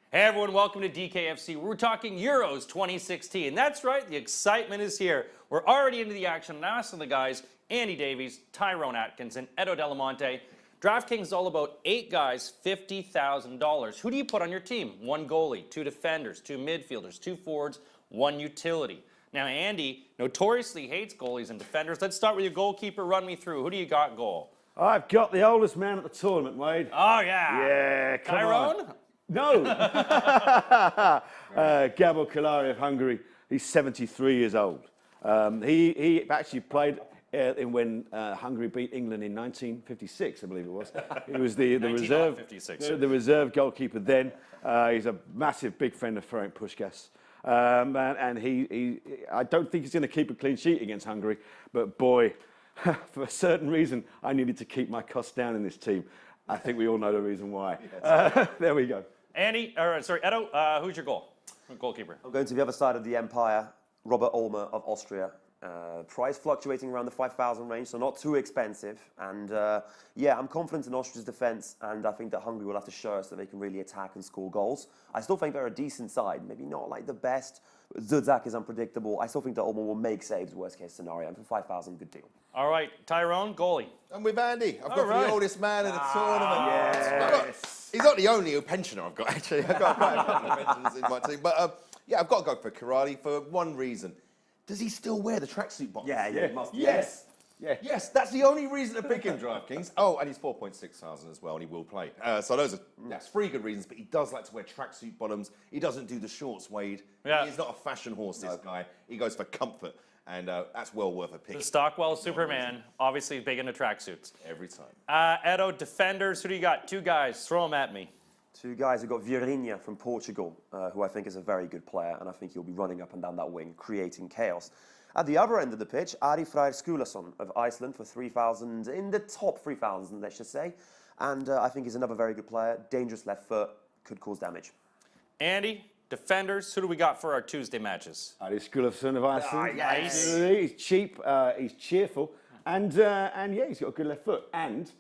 Hey everyone, welcome to DKFC. We're talking Euros 2016. That's right, the excitement is here. We're already into the action, and I'm asking the guys, Andy Davies, Tyrone Atkinson, Edo Delamonte. DraftKings is all about 8 guys, $50,000. Who do you put on your team? 1 goalie, 2 defenders, 2 midfielders, 2 forwards, 1 utility. Now, Andy notoriously hates goalies and defenders. Let's start with your goalkeeper. Run me through. Who do you got goal? I've got the oldest man at the tournament, Wade. Oh, yeah. Yeah, come Tyrone? on. No. Gabor Kalari of Hungary. He's 73 years old. He actually played when Hungary beat England in 1956, I believe it was. He was the reserve goalkeeper then. He's a massive, big friend of Ferenc Puskás. And I don't think he's going to keep a clean sheet against Hungary. But boy, for a certain reason, I needed to keep my costs down in this team. I think we all know the reason why. Yes. There we go. Edo, who's your goalkeeper? I'm going to the other side of the empire, Robert Ulmer of Austria. Price fluctuating around the 5,000 range, so not too expensive. And yeah, I'm confident in Austria's defence, and I think that Hungary will have to show us that they can really attack and score goals. I still think they're a decent side, maybe not like the best. Zuzak is unpredictable. I still think that Ulmer will make saves, worst case scenario, and for 5,000, good deal. All right, Tyrone, goalie. I'm with Andy. I've got the oldest man in the tournament. Yes. He's not the only pensioner I've got, actually. I've got quite a couple of pensioners in my team. But yeah, I've got to go for Karali for one reason. Does he still wear the tracksuit bottoms? Yeah, he must. Yes. Yeah. Yes, that's the only reason to pick him, DraftKings. Oh, and he's 4,600 as well, and he will play. So that's 3 good reasons, but he does like to wear tracksuit bottoms. He doesn't do the shorts, Wade. Yeah. He's not a fashion horse, this guy. He goes for comfort, and that's well worth a pick. The Stockwell Superman, obviously big into tracksuits. Every time. Edo, defenders, who do you got? 2 guys, throw them at me. 2 guys who got Vieirinha from Portugal, who I think is a very good player, and I think he'll be running up and down that wing, creating chaos. At the other end of the pitch, Ari Freyr Skulason of Iceland for 3,000, in the top 3,000, let's just say. And I think he's another very good player. Dangerous left foot, could cause damage. Andy, defenders, who do we got for our Tuesday matches? Ari Skulason of Iceland. Nice. He's cheap, he's cheerful, and yeah, he's got a good left foot. And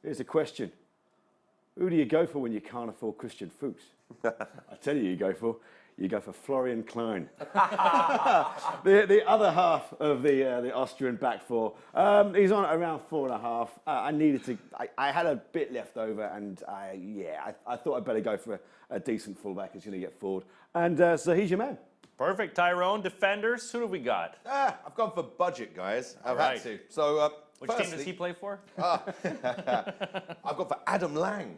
here's a question. Who do you go for when you can't afford Christian Fuchs? I tell you, you go for Florian Klein. the other half of the Austrian back four. He's on around 4.5. I had a bit left over, and I thought I'd better go for a decent fullback who's going to get forward. And so he's your man. Perfect. Tyrone, defenders, who do we got? I've gone for budget, guys. I've had to. So, which team does he play for? I've got for Adam Lang.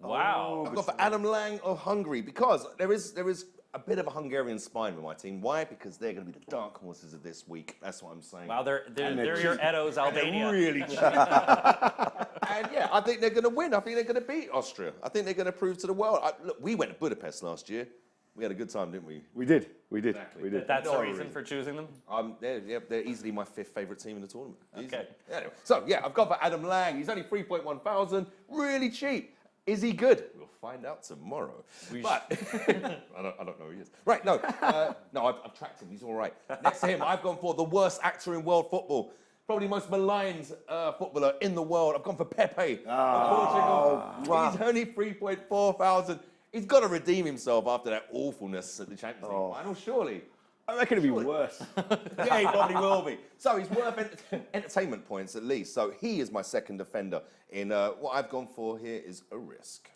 Wow. I've got for Adam Lang of Hungary because there is a bit of a Hungarian spine with my team. Why? Because they're going to be the dark horses of this week. That's what I'm saying. Wow, they're your Edo's Albania. They're really cheap. And yeah, I think they're going to win. I think they're going to beat Austria. I think they're going to prove to the world. Look, we went to Budapest last year. We had a good time, didn't we? We did. Exactly. We did. That's the reason for choosing them? They're easily my 5th favourite team in the tournament. Okay. Anyway, so yeah, I've gone for Adam Lang. He's only 3.1 thousand. Really cheap. Is he good? We'll find out tomorrow. But I don't know who he is. Right, no. I've tracked him. He's all right. Next to him, I've gone for the worst actor in world football. Probably the most maligned footballer in the world. I've gone for Pepe of Portugal. Wow. He's only 3.4 thousand. He's got to redeem himself after that awfulness at the Champions League final, surely. I reckon it'll be worse. Yeah, he probably will be. So he's worth entertainment points at least. So he is my second defender. In what I've gone for here is a risk.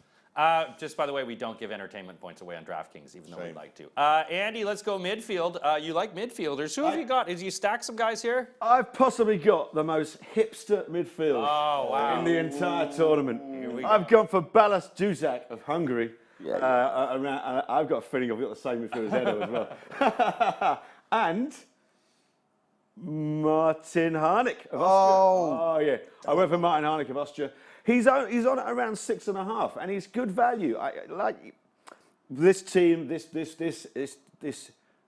Just by the way, we don't give entertainment points away on DraftKings, even though we'd like to. Andy, let's go midfield. You like midfielders. Who have you got? Is you stack some guys here? I've possibly got the most hipster midfield in the entire tournament. I've gone for Balas Zuzak of Hungary. I've got a feeling I've got the same midfield as Edo as well. And Martin Harnik of Austria. Oh yeah, I went for Martin Harnik of Austria. He's on at around 6.5, and he's good value. I like this team. This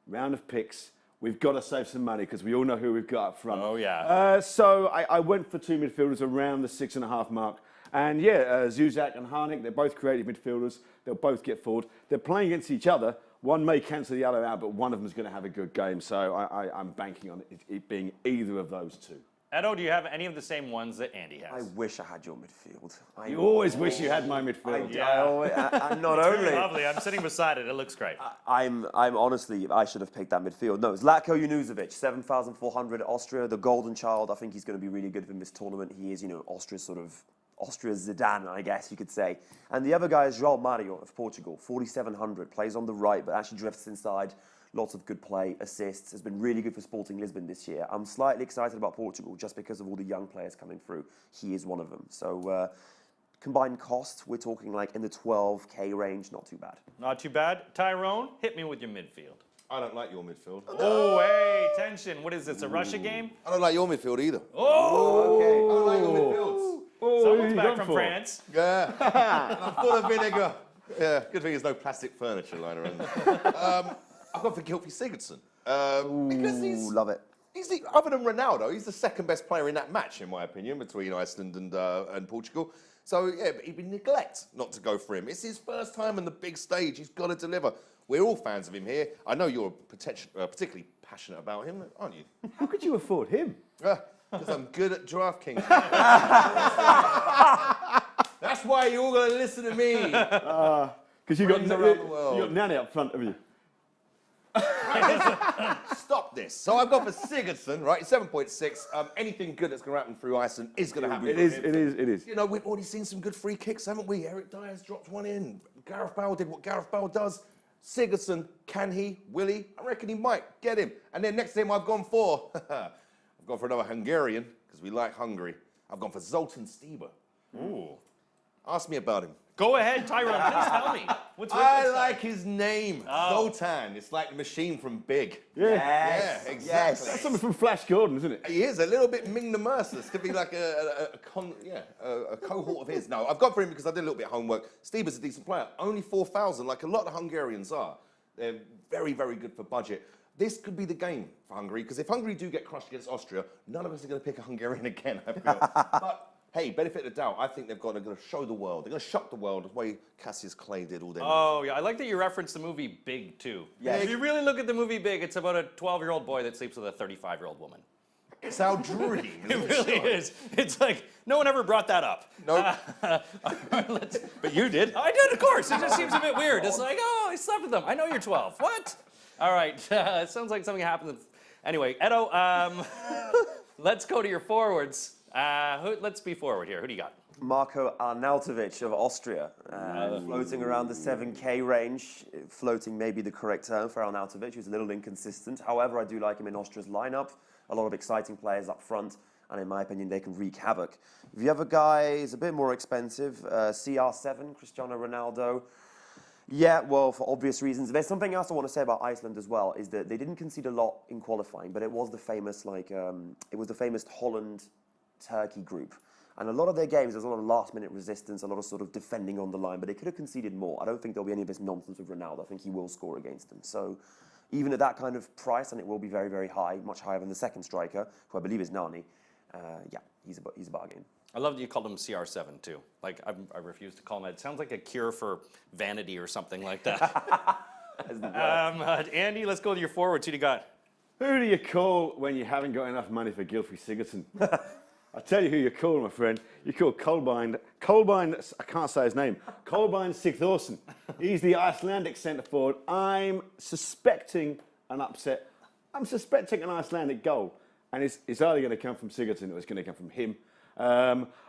round of picks. We've got to save some money because we all know who we've got up front. Oh yeah. So I went for 2 midfielders around the 6.5 mark. And yeah, Zuzak and Harnik, they're both creative midfielders. They'll both get forward. They're playing against each other. One may cancel the other out, but one of them is going to have a good game. So I'm banking on it being either of those 2. Edo, do you have any of the same ones that Andy I has? wish I had your midfield. You always wish you had my midfield. And not only. Lovely. I'm sitting beside it. It looks great. I'm honestly, I should have picked that midfield. No, Zlatko Junuzovic, 7,400 Austria, the golden child. I think he's going to be really good in this tournament. He is, Austria's Zidane, I guess you could say. And the other guy is João Mario of Portugal, 4,700, plays on the right, but actually drifts inside. Lots of good play, assists, has been really good for Sporting Lisbon this year. I'm slightly excited about Portugal just because of all the young players coming through. He is one of them. So combined cost, we're talking like in the 12K range, not too bad. Not too bad. Tyrone, hit me with your midfield. I don't like your midfield. Oh, hey, tension. What is this, a Russia game? I don't like your midfield either. Oh! Okay. I don't like your midfields. Someone's you back gone from for? France. Yeah, and I'm full of vinegar. Yeah, good thing there's no plastic furniture lying around. I've gone for Gylfi Sigurdsson. Because Ooh, love it. he's other than Ronaldo, he's the second best player in that match, in my opinion, between Iceland and Portugal. So, yeah, but he'd be neglect not to go for him. It's his first time on the big stage. He's got to deliver. We're all fans of him here. I know you're particularly passionate about him, aren't you? How could you afford him? Because I'm good at DraftKings. That's why you're all going to listen to me. Because you Friends around the world. you got Nanny up front of you. Stop this. So I've gone for Sigurdsson, right? 7.6. Anything good that's going to happen through Iceland is going to happen. It is. You know, we've already seen some good free kicks, haven't we? Eric Dyer's dropped one in. Gareth Bale did what Gareth Bale does. Sigurdsson, can he? Will he? I reckon he might. Get him. And then next time I've gone for, I've gone for another Hungarian, because we like Hungary. I've gone for Zoltan Stieber. Ooh. Ask me about him. Go ahead, Tyrone. Please tell me. What's with I this guy? like his name, Zoltan. It's like the machine from Big. Yeah. Yes. Yeah, exactly. Yes. That's something from Flash Gordon, isn't it? He is a little bit Ming the Merciless. Could be like a cohort of his. No, I've gone for him because I did a little bit of homework. Stieber's a decent player. Only 4,000, like a lot of Hungarians are. They're very, very good for budget. This could be the game for Hungary, because if Hungary do get crushed against Austria, none of us are going to pick a Hungarian again, I feel. But hey, benefit of the doubt, I think they're going to show the world. They're going to shock the world the way Cassius Clay did all day. Oh, yeah. I like that you referenced the movie Big, too. Yes. If you really look at the movie Big, it's about a 12-year-old boy that sleeps with a 35-year-old woman. It's our dream. It really is. It's like, no one ever brought that up. No. But you did. I did, of course. It just seems a bit weird. It's like, oh, I slept with them. I know you're 12. What? All right. It sounds like something happened. Anyway, Edo, let's go to your forwards. Let's be forward here. Who do you got? Marko Arnautovic of Austria, floating around the 7K range. Floating may be the correct term for Arnautovic, who's a little inconsistent. However, I do like him in Austria's lineup. A lot of exciting players up front, and in my opinion, they can wreak havoc. The other guy is a bit more expensive, CR7, Cristiano Ronaldo. Yeah, well, for obvious reasons. There's something else I want to say about Iceland as well, is that they didn't concede a lot in qualifying, but it was the famous, Holland-Turkey group. And a lot of their games, there's a lot of last-minute resistance, a lot of sort of defending on the line, but they could have conceded more. I don't think there'll be any of this nonsense with Ronaldo. I think he will score against them. So even at that kind of price, and it will be very, very high, much higher than the second striker, who I believe is Nani, yeah, he's a bargain. I love that you called him CR7, too. Like, I refuse to call him that. It sounds like a cure for vanity or something like that. Andy, let's go to your forwards. Who do you got? Who do you call when you haven't got enough money for Gylfi Sigurdsson? I'll tell you who you call, my friend. You call Kolbein, I can't say his name, Kolbein Sigthorsson. He's the Icelandic centre forward. I'm suspecting an upset. I'm suspecting an Icelandic goal. And it's either going to come from Sigurdsson or it's going to come from him.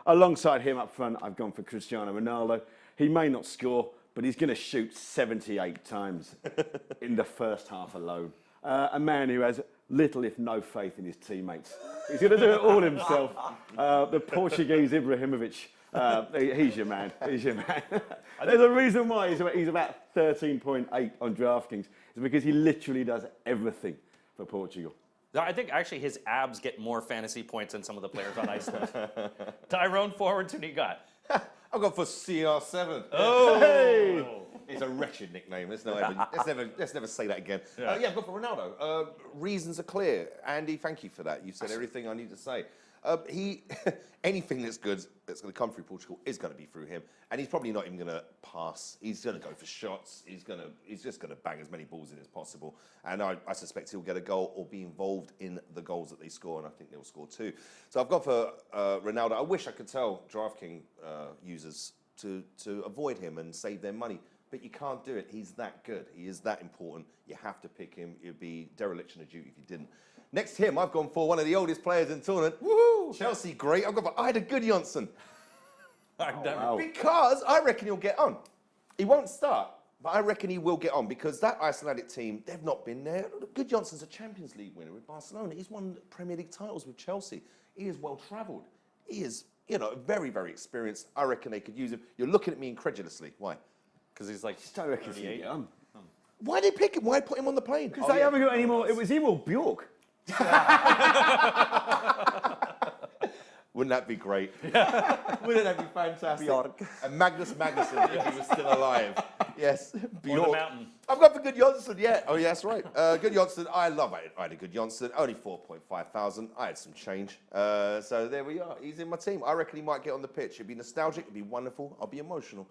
Alongside him up front, I've gone for Cristiano Ronaldo. He may not score, but he's going to shoot 78 times in the first half alone. A man who has little, if no, faith in his teammates. He's going to do it all himself. The Portuguese Ibrahimovic, he's your man. He's your man. There's a reason why he's about 13.8 on DraftKings. It's because he literally does everything for Portugal. I think actually his abs get more fantasy points than some of the players on Iceland. Tyrone, forwards, who do you got? I've gone for CR7. Oh! Hey! It's a wretched nickname. Let's never say that again. Yeah, I've gone for Ronaldo. Reasons are clear. Andy, thank you for that. You said everything I need to say. He anything that's good that's going to come through Portugal is going to be through him, and he's probably not even going to pass. He's going to go for shots. He's just going to bang as many balls in as possible, and I suspect he'll get a goal or be involved in the goals that they score, and I think they'll score too. So I've gone for Ronaldo. I wish I could tell DraftKings users to avoid him and save their money. But you can't do it. He's that good. He is that important. You have to pick him. It would be dereliction of duty if you didn't. Next to him, I've gone for one of the oldest players in the tournament. Woohoo! Chelsea, great. I've gone for Ida Gudjohnsen. Wow. Because I reckon he'll get on. He won't start, but I reckon he will get on because that Icelandic team, they've not been there. Gudjonsen's a Champions League winner with Barcelona. He's won Premier League titles with Chelsea. He is well-travelled. He is, very, very experienced. I reckon they could use him. You're looking at me incredulously. Why? Because he's like I reckon he'll get on. Why did they pick him? Why put him on the plane? Because they haven't got any more. It was him or Bjork. Wouldn't that be great? Wouldn't that be fantastic? Bjork. And Magnus Magnusson, if he was still alive. Yes, Bjork. Mountain. I've got for Gudjohnsen, yeah. Oh, yeah, that's right. Gudjohnsen, I love Ida Gudjohnsen. Only 4.5 thousand. I had some change. So there we are. He's in my team. I reckon he might get on the pitch. It'd be nostalgic. It'd be wonderful. I'll be emotional.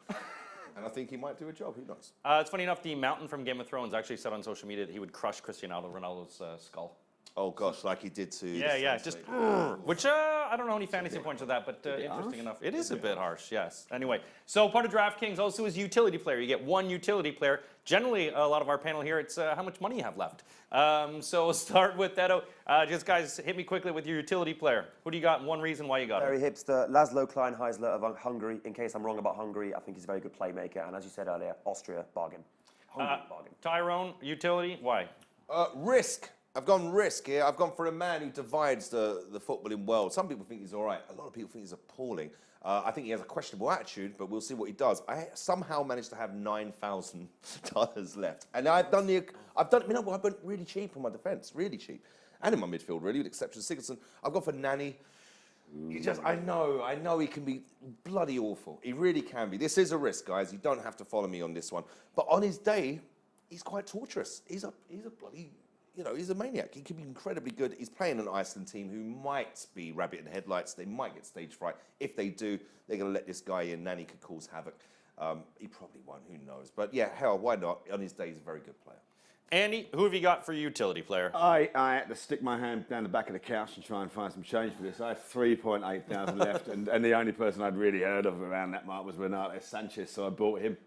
And I think he might do a job. Who knows? It's funny enough, the Mountain from Game of Thrones actually said on social media that he would crush Cristiano Ronaldo's skull. Oh, gosh, like he did to... Yeah, just... Which, I don't know any fantasy points of that, but interesting enough. It is a bit harsh, yes. Anyway, so part of DraftKings also is utility player. You get one utility player. Generally, a lot of our panel here, it's how much money you have left. So we'll start with Edo. Just, guys, hit me quickly with your utility player. Who do you got and one reason why you got Very him? hipster. Laszlo Kleinheisler of Hungary. In case I'm wrong about Hungary, I think he's a very good playmaker. And as you said earlier, Austria, bargain. Hungary, bargain. Tyrone, utility, why? Risk. I've gone risk here. I've gone for a man who divides the footballing world. Some people think he's all right. A lot of people think he's appalling. I think he has a questionable attitude, but we'll see what he does. I somehow managed to have $9,000 left, and I went really cheap on my defence, really cheap, and in my midfield, really, with the exception of Sigurdsson. I've gone for Nani. I know he can be bloody awful. He really can be. This is a risk, guys. You don't have to follow me on this one. But on his day, he's quite torturous. He's a bloody... he's a maniac. He could be incredibly good. He's playing an Iceland team who might be rabbit in the headlights. They might get stage fright. If they do, they're going to let this guy in. Nani could cause havoc. He probably won't. Who knows? But yeah, hell, why not? On his day, he's a very good player. Andy, who have you got for utility player? I had to stick my hand down the back of the couch and try and find some change for this. I had 3.8 thousand left, and the only person I'd really heard of around that mark was Renato Sanchez, so I bought him.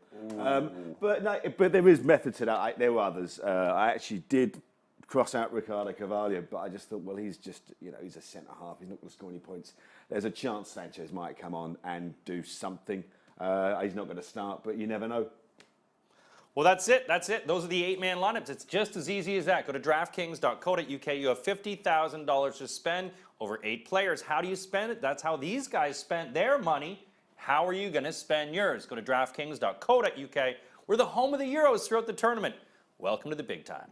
But there is method to that. There were others. I actually did cross out Ricardo Carvalho, but I just thought, well, he's just, he's a centre-half. He's not going to score any points. There's a chance Sanchez might come on and do something. He's not going to start, but you never know. Well, that's it. Those are the 8-man lineups. It's just as easy as that. Go to DraftKings.co.uk. You have $50,000 to spend over 8 players. How do you spend it? That's how these guys spent their money. How are you going to spend yours? Go to DraftKings.co.uk. We're the home of the Euros throughout the tournament. Welcome to the big time.